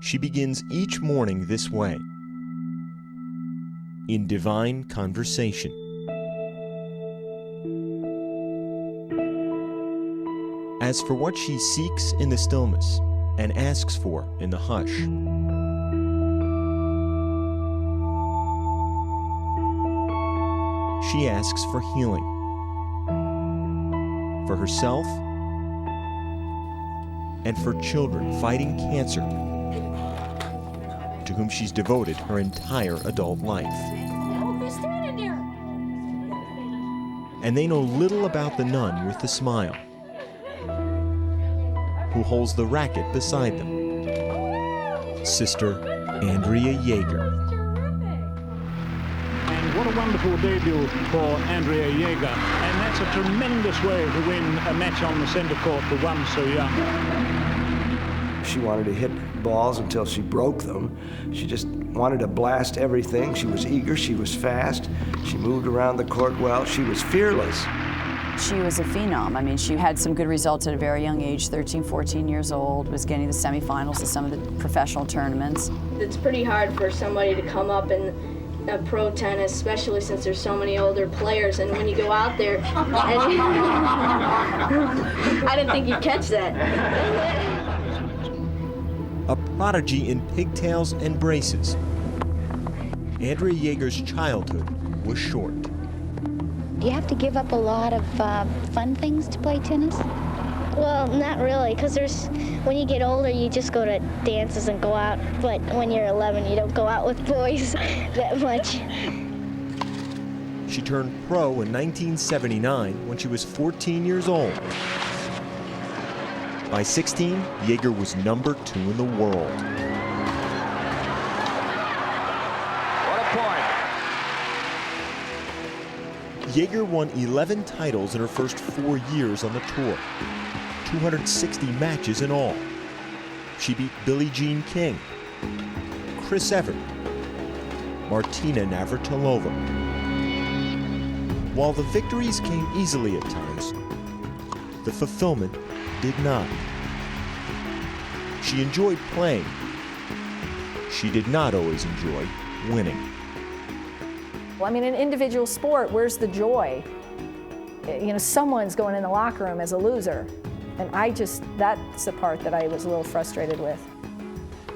She begins each morning this way, in divine conversation. As for what she seeks in the stillness and asks for in the hush, she asks for healing, for herself and for children fighting cancer, to whom she's devoted her entire adult life. And they know little about the nun with the smile, who holds the racket beside them, Sister Andrea Jaeger. And what a wonderful debut for Andrea Jaeger. And that's a tremendous way to win a match on the center court for one so young. She wanted to hit balls until she broke them. She just wanted to blast everything. She was eager, she was fast, she moved around the court well, she was fearless. She was a phenom. I mean, she had some good results at a very young age, 13, 14 years old, was getting the semifinals of some of the professional tournaments. It's pretty hard for somebody to come up in pro tennis, especially since there's so many older players, and when you go out there, and I didn't think you'd catch that. A prodigy in pigtails and braces, Andrea Jaeger's childhood was short. Do you have to give up a lot of fun things to play tennis? Well, not really, because when you get older, you just go to dances and go out. But when you're 11, you don't go out with boys that much. She turned pro in 1979 when she was 14 years old. By 16, Jaeger was number 2 in the world. What a point. Jaeger won 11 titles in her first 4 years on the tour, 260 matches in all. She beat Billie Jean King, Chris Evert, Martina Navratilova. While the victories came easily at times, the fulfillment did not. She enjoyed playing. She did not always enjoy winning. Well, I mean, in individual sport, where's the joy? You know, someone's going in the locker room as a loser. And that's the part that I was a little frustrated with.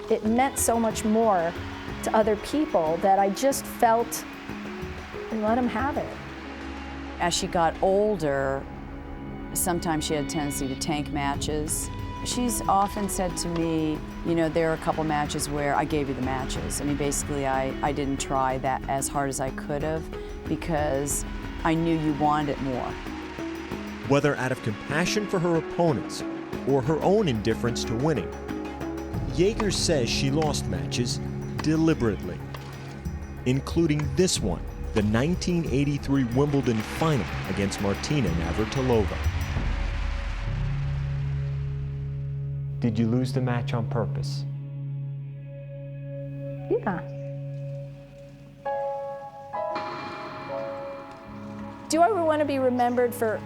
It meant so much more to other people that I just felt, let them have it. As she got older, sometimes she had a tendency to tank matches. She's often said to me, you know, there are a couple matches where I gave you the matches. I mean, basically, I didn't try that as hard as I could have because I knew you wanted it more. Whether out of compassion for her opponents or her own indifference to winning, Jaeger says she lost matches deliberately, including this one, the 1983 Wimbledon final against Martina Navratilova. Did you lose the match on purpose? Yeah. Do I ever want to be remembered for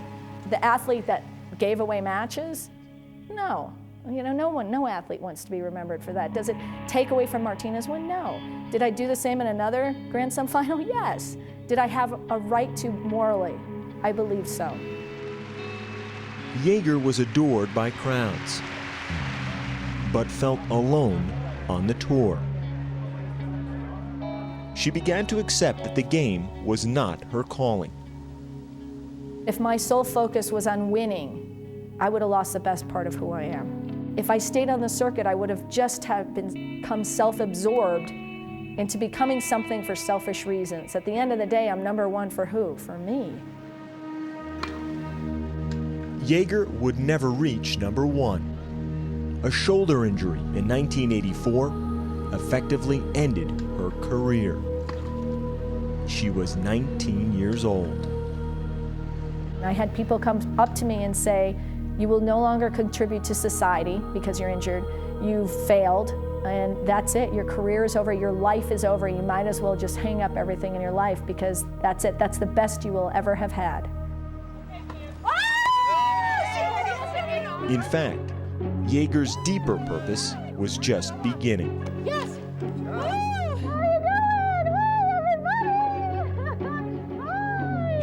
the athlete that gave away matches? No. You know, no athlete wants to be remembered for that. Does it take away from Martina's win? No. Did I do the same in another Grand Slam final? Yes. Did I have a right to morally? I believe so. Jaeger was adored by crowds, but felt alone on the tour. She began to accept that the game was not her calling. If my sole focus was on winning, I would have lost the best part of who I am. If I stayed on the circuit, I would have just become self-absorbed into becoming something for selfish reasons. At the end of the day, I'm number one for who? For me. Jaeger would never reach number 1. A shoulder injury in 1984 effectively ended her career. She was 19 years old. I had people come up to me and say, you will no longer contribute to society because you're injured. You've failed, and that's it. Your career is over. Your life is over. You might as well just hang up everything in your life because that's it. That's the best you will ever have had. In fact, Jaeger's deeper purpose was just beginning. Yes!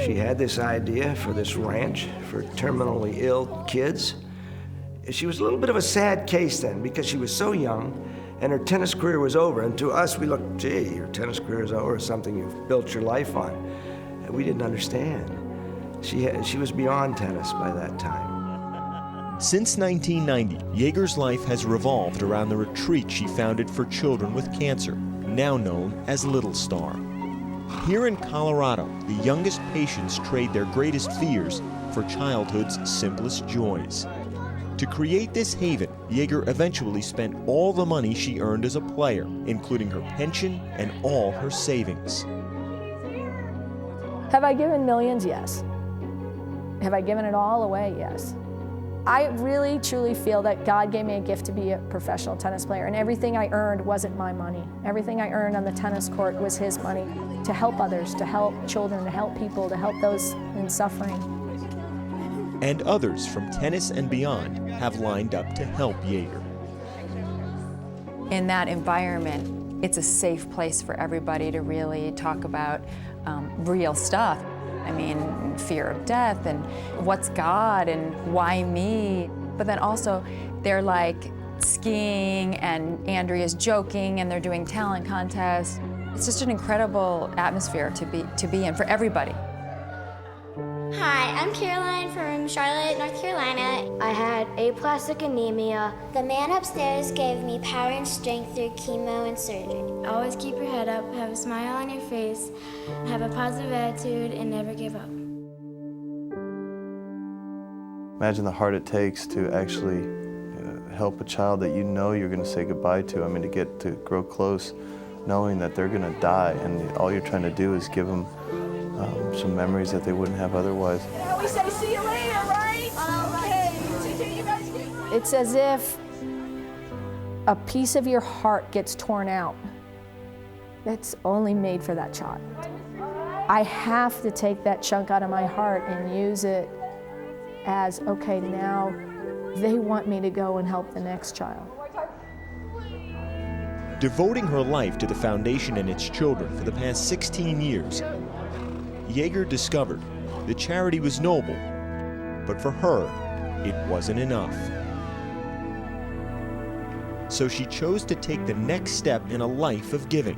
She had this idea for this ranch for terminally ill kids. She was a little bit of a sad case then because she was so young and her tennis career was over. And to us, we looked, gee, your tennis career is over, something you've built your life on. And we didn't understand. She was beyond tennis by that time. Since 1990, Jaeger's life has revolved around the retreat she founded for children with cancer, now known as Little Star. Here in Colorado, the youngest patients trade their greatest fears for childhood's simplest joys. To create this haven, Jaeger eventually spent all the money she earned as a player, including her pension and all her savings. Have I given millions? Yes. Have I given it all away? Yes. I really, truly feel that God gave me a gift to be a professional tennis player, and everything I earned wasn't my money. Everything I earned on the tennis court was His money, to help others, to help children, to help people, to help those in suffering. And others from tennis and beyond have lined up to help Jaeger. In that environment, it's a safe place for everybody to really talk about real stuff. I mean, fear of death and what's God and why me? But then also they're like skiing and Andrea's joking and they're doing talent contests. It's just an incredible atmosphere to be in for everybody. Hi, I'm Caroline from Charlotte, North Carolina. I had aplastic anemia. The man upstairs gave me power and strength through chemo and surgery. Always keep your head up, have a smile on your face, have a positive attitude, and never give up. Imagine the heart it takes to actually help a child that you know you're going to say goodbye to. I mean, to get to grow close, knowing that they're going to die, and all you're trying to do is give them some memories that they wouldn't have otherwise. Yeah, we say see you later, right? Okay. It's as if a piece of your heart gets torn out. That's only made for that child. I have to take that chunk out of my heart and use it as, okay, now they want me to go and help the next child. Devoting her life to the foundation and its children for the past 16 years, Jaeger discovered the charity was noble, but for her, it wasn't enough. So she chose to take the next step in a life of giving.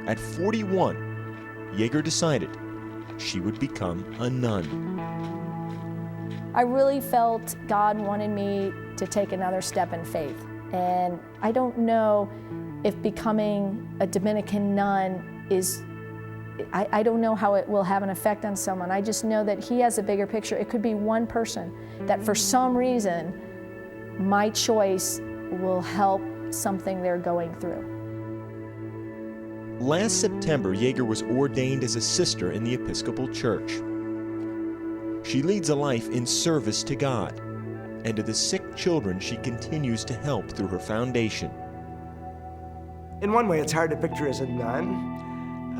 At 41, Jaeger decided she would become a nun. I really felt God wanted me to take another step in faith. And I don't know if becoming a Dominican nun is, I don't know how it will have an effect on someone. I just know that He has a bigger picture. It could be one person that for some reason, my choice will help something they're going through. Last September, Jaeger was ordained as a sister in the Episcopal Church. She leads a life in service to God and to the sick children she continues to help through her foundation. In one way, it's hard to picture as a nun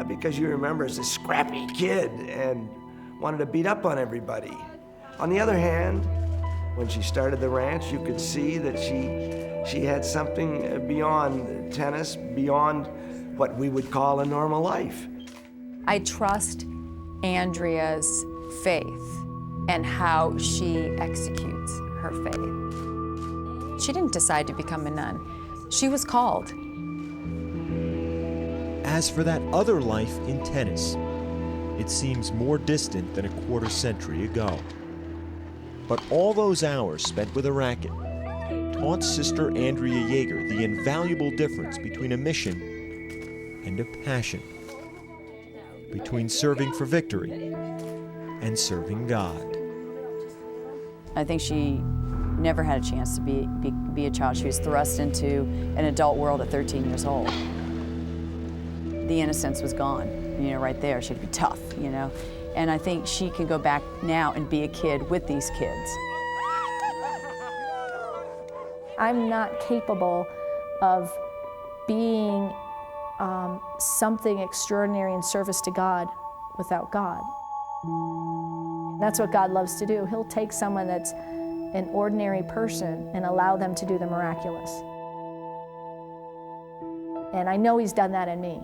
because you remember as a scrappy kid and wanted to beat up on everybody. On the other hand, when she started the ranch, you could see that she had something beyond tennis, beyond what we would call a normal life. I trust Andrea's faith and how she executes her faith. She didn't decide to become a nun. She was called. As for that other life in tennis, it seems more distant than a quarter century ago. But all those hours spent with a racket taught Sister Andrea Jaeger the invaluable difference between a mission and a passion, between serving for victory and serving God. I think she never had a chance to be a child. She was thrust into an adult world at 13 years old. The innocence was gone, right there. She'd be tough, And I think she can go back now and be a kid with these kids. I'm not capable of being something extraordinary in service to God without God. That's what God loves to do. He'll take someone that's an ordinary person and allow them to do the miraculous. And I know he's done that in me.